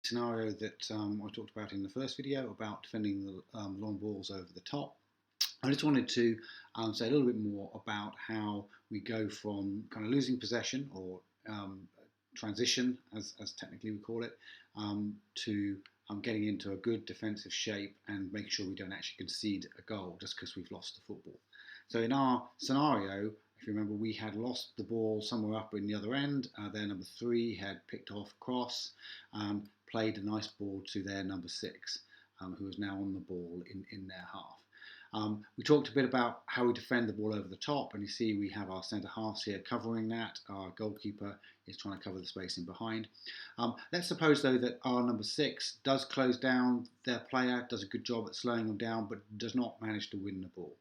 scenario that I talked about in the first video about defending the long balls over the top. I just wanted to say a little bit more about how we go from kind of losing possession or transition, as technically we call it, to getting into a good defensive shape and making sure we don't actually concede a goal just because we've lost the football. So in our scenario, if you remember, we had lost the ball somewhere up in the other end. Their number 3 had picked off cross, played a nice ball to their number 6, who was now on the ball in their half. We talked a bit about how we defend the ball over the top, and you see we have our centre halves here covering that. Our goalkeeper is trying to cover the space in behind. Let's suppose, though, that our number 6 does close down their player, does a good job at slowing them down, but does not manage to win the ball.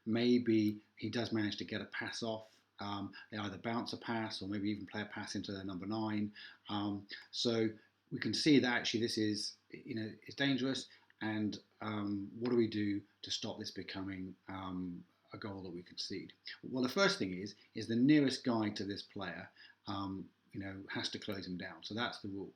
Maybe he does manage to get a pass off. They either bounce a pass or maybe even play a pass into their number 9. So we can see that actually this is, it's dangerous. And what do we do to stop this becoming a goal that we concede? Well, the first thing is the nearest guy to this player, has to close him down. So that's the rule.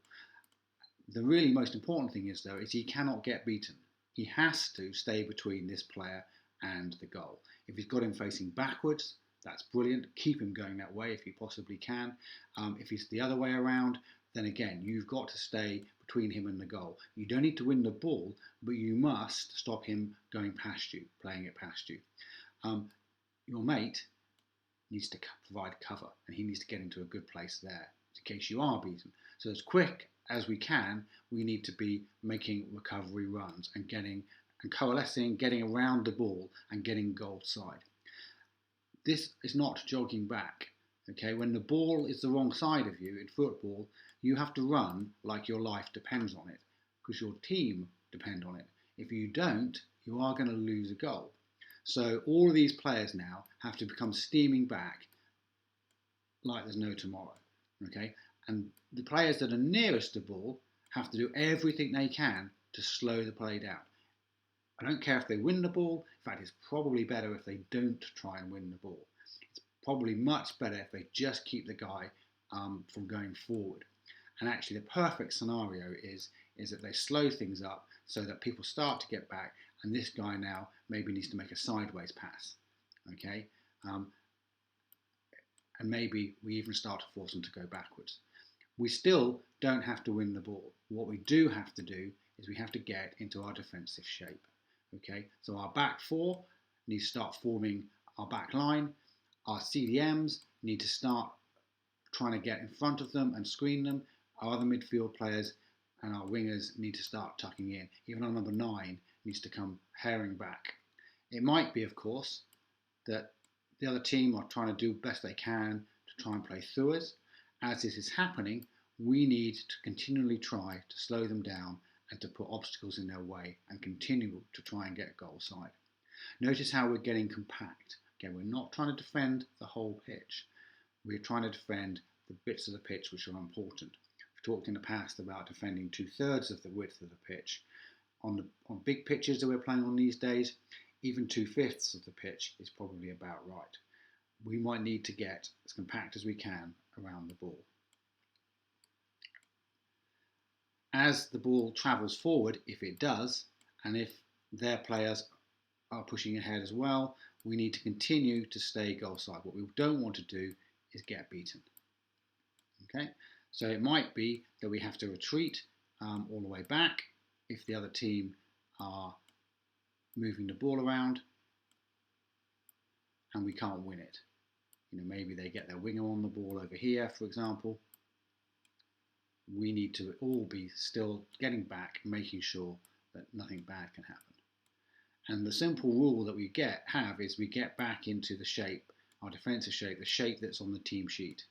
The really most important thing is, though, is he cannot get beaten. He has to stay between this player and the goal. If he's got him facing backwards, that's brilliant. Keep him going that way if you possibly can. If he's the other way around, then again, you've got to stay between him and the goal. You don't need to win the ball, but you must stop him going past you, playing it past you. Your mate needs to provide cover, and he needs to get into a good place there in case you are beaten. So as quick as we can, we need to be making recovery runs and coalescing, getting around the ball and getting goal side. This is not jogging back. Okay, when the ball is the wrong side of you in football, you have to run like your life depends on it, because your team depend on it. If you don't, you are going to lose a goal. So all of these players now have to become steaming back like there's no tomorrow. Okay, and the players that are nearest the ball have to do everything they can to slow the play down. I don't care if they win the ball. In fact, it's probably better if they don't try and win the ball. It's probably much better if they just keep the guy from going forward. And actually, the perfect scenario is that they slow things up so that people start to get back, and this guy now maybe needs to make a sideways pass. Okay, and maybe we even start to force them to go backwards. We still don't have to win the ball. What we do have to do is we have to get into our defensive shape. Okay, so our back 4 needs to start forming our back line. Our CDMs need to start trying to get in front of them and screen them. Our other midfield players and our wingers need to start tucking in. Even our number 9 needs to come herring back. It might be, of course, that the other team are trying to do the best they can to try and play through us. As this is happening, we need to continually try to slow them down and to put obstacles in their way and continue to try and get goal side. Notice how we're getting compact. Okay, we're not trying to defend the whole pitch. We're trying to defend the bits of the pitch which are important. We've talked in the past about defending 2/3 of the width of the pitch. On big pitches that we're playing on these days, even 2/5 of the pitch is probably about right. We might need to get as compact as we can around the ball. As the ball travels forward, if it does, and if their players are pushing ahead as well, we need to continue to stay goal side. What we don't want to do is get beaten. Okay, so it might be that we have to retreat all the way back if the other team are moving the ball around and we can't win it. Maybe they get their winger on the ball over here, for example. We need to all be still getting back, making sure that nothing bad can happen. And the simple rule that we have is we get back into the shape, our defensive shape, the shape that's on the team sheet.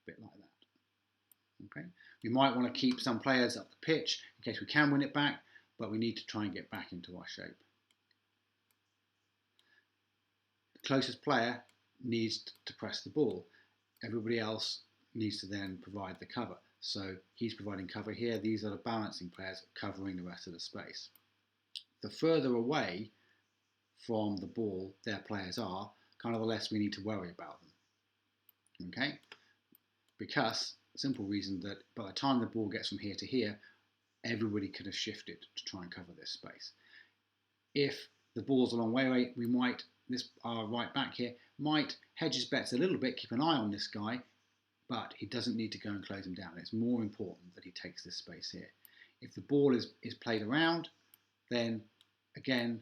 A bit like that. Okay. We might want to keep some players up the pitch in case we can win it back, but we need to try and get back into our shape. The closest player needs to press the ball. Everybody else needs to then provide the cover. So he's providing cover here. These are the balancing players covering the rest of the space. The further away from the ball their players are, kind of the less we need to worry about them. Okay? Because simple reason that by the time the ball gets from here to here, everybody could have shifted to try and cover this space. If the ball's a long way away, we might, our right back here, might hedge his bets a little bit, keep an eye on this guy, but he doesn't need to go and close him down. It's more important that he takes this space here. If the ball is played around, then again,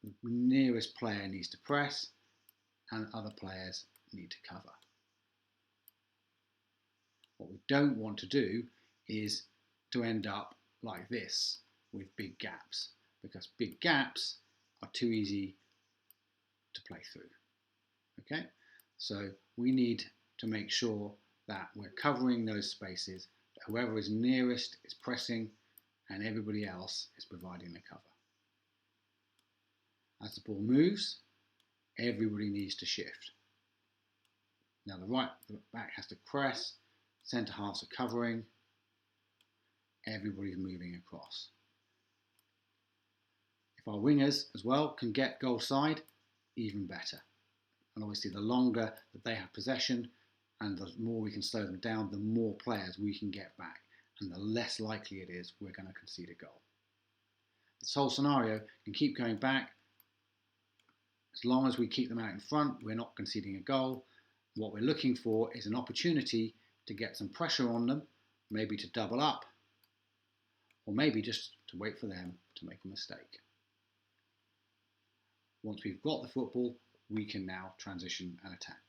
the nearest player needs to press and other players need to cover. What we don't want to do is to end up like this with big gaps, because big gaps are too easy to play through. Okay, so we need to make sure that we're covering those spaces, that whoever is nearest is pressing and everybody else is providing the cover. As the ball moves, everybody needs to shift. Now the back has to press, centre halves are covering, everybody's moving across. If our wingers as well can get goal side, even better. And obviously the longer that they have possession and the more we can slow them down, the more players we can get back and the less likely it is we're going to concede a goal. This whole scenario can keep going back. As long as we keep them out in front, we're not conceding a goal. What we're looking for is an opportunity to get some pressure on them, maybe to double up, or maybe just to wait for them to make a mistake. Once we've got the football, we can now transition and attack.